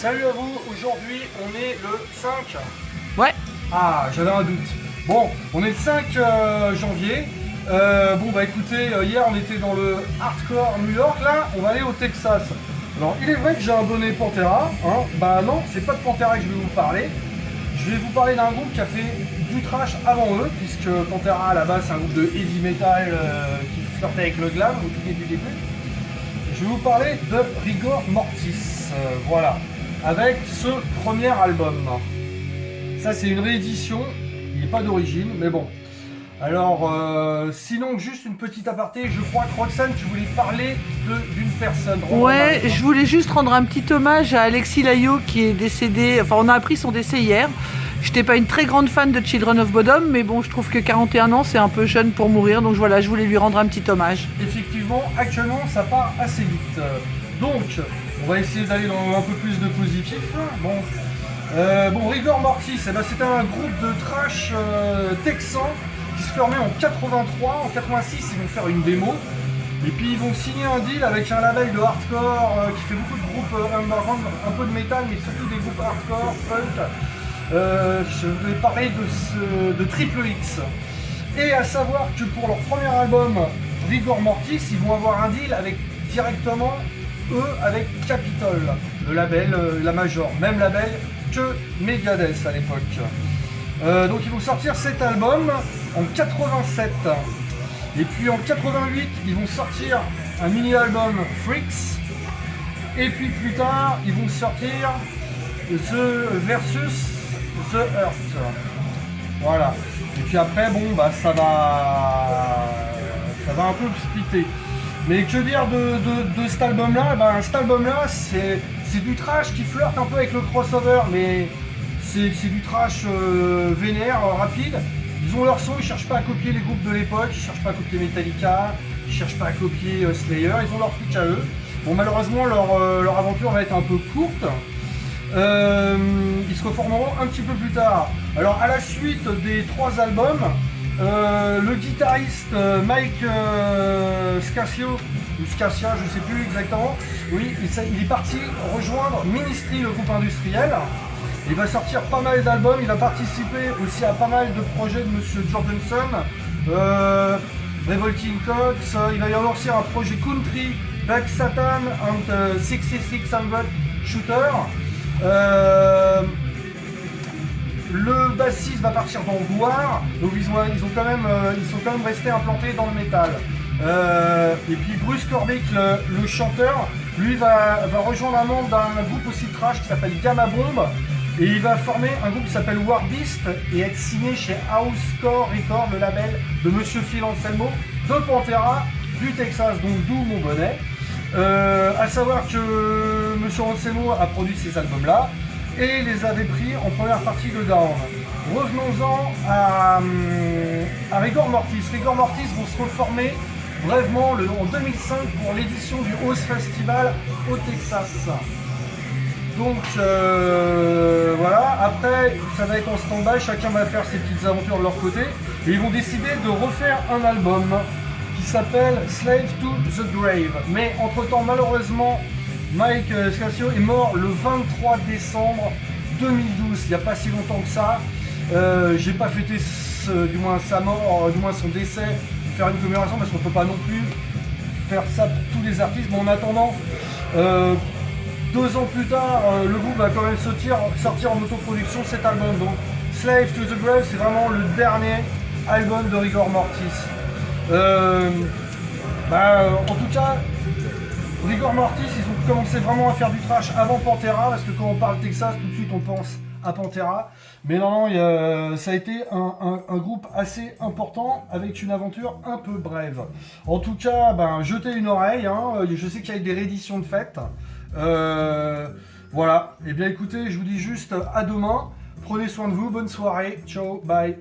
Salut à vous, aujourd'hui on est le 5. Ouais. Ah, j'avais un doute. Bon, on est le 5 janvier. Bon bah écoutez, hier on était dans le hardcore New York, là on va aller au Texas. Alors il est vrai que j'ai un bonnet Pantera, hein. Bah non, c'est pas de Pantera que je vais vous parler. Je vais vous parler d'un groupe qui a fait du trash avant eux, puisque Pantera à la base c'est un groupe de heavy metal qui flirtait avec le glam au tout début. Je vais vous parler de Rigor Mortis, voilà, avec ce premier album. Ça c'est une réédition, il n'est pas d'origine, mais bon. Alors, sinon, juste une petite aparté, je crois que Roxane, tu voulais parler d'une personne. Ouais, je voulais juste rendre un petit hommage à Alexis Laillot qui est décédé, enfin on a appris son décès hier. Je n'étais pas une très grande fan de Children of Bodom, mais bon, je trouve que 41 ans c'est un peu jeune pour mourir, donc voilà, je voulais lui rendre un petit hommage. Effectivement, actuellement, ça part assez vite. Donc, on va essayer d'aller dans un peu plus de positif. Bon, Rigor Mortis, eh ben, c'était un groupe de trash texan qui se formait en 83. En 86, ils vont faire une démo. Et puis ils vont signer un deal avec un label de hardcore qui fait beaucoup de groupes underground, un peu de métal, mais surtout des groupes hardcore, punk. Je vais parler de Triple X. Et à savoir que pour leur premier album, Rigor Mortis, ils vont avoir un deal avec directement eux avec Capitol, le label, la Major, même label que Megadeth à l'époque. Donc ils vont sortir cet album en 87. Et puis en 88, ils vont sortir un mini-album Freaks. Et puis plus tard, ils vont sortir The Versus The Earth. Voilà. Et puis après, bon, bah ça va un peu splitter. Mais que dire de cet album-là? Ben, cet album-là, c'est du trash qui flirte un peu avec le crossover, mais c'est du trash vénère, rapide. Ils ont leur son, ils cherchent pas à copier les groupes de l'époque, ils cherchent pas à copier Metallica, ils cherchent pas à copier Slayer, ils ont leur truc à eux. Bon, malheureusement, leur aventure va être un peu courte. Ils se reformeront un petit peu plus tard. Alors, à la suite des 3 albums, le guitariste Mike Scasio, ou Scasia, je sais plus exactement, oui, il est parti rejoindre Ministry, le groupe industriel. Il va sortir pas mal d'albums, il va participer aussi à pas mal de projets de Monsieur Jorgensen, Revolting Cox, il va y avoir aussi un projet country, Black Satan and 6600 Shooter. Le bassiste va partir dans Gloire, donc ils sont quand même restés implantés dans le métal. Et puis Bruce Corbick, le chanteur, lui va rejoindre un membre d'un groupe aussi de trash qui s'appelle Gamma Bomb. Et il va former un groupe qui s'appelle War Beast et être signé chez Housecore Records, le label de Monsieur Phil Anselmo de Pantera du Texas, donc d'où mon bonnet. À savoir que Monsieur Anselmo a produit ces albums-là et les avait pris en première partie de Down. Revenons-en à Rigor Mortis. Rigor Mortis vont se reformer brièvement en 2005 pour l'édition du Oz Festival au Texas. Donc voilà, après ça va être en stand-by, chacun va faire ses petites aventures de leur côté et ils vont décider de refaire un album qui s'appelle Slave to the Grave. Mais entre temps malheureusement Mike Scasio est mort le 23 décembre 2012, il n'y a pas si longtemps que ça. J'ai pas fêté du moins sa mort, du moins son décès, faire une commémoration parce qu'on peut pas non plus faire ça pour tous les artistes, mais en attendant 2 ans plus tard, le groupe va quand même sortir en autoproduction cet album. Donc Slave to the Grave, c'est vraiment le dernier album de Rigor Mortis. En tout cas, Rigor Mortis, ils ont commencé vraiment à faire du trash avant Pantera, parce que quand on parle Texas, tout de suite on pense à Pantera. Mais non, ça a été un groupe assez important avec une aventure un peu brève. En tout cas, jetez une oreille, hein. Je sais qu'il y a des rééditions de fête. Voilà, et bien écoutez, je vous dis juste à demain, prenez soin de vous, bonne soirée, ciao, bye.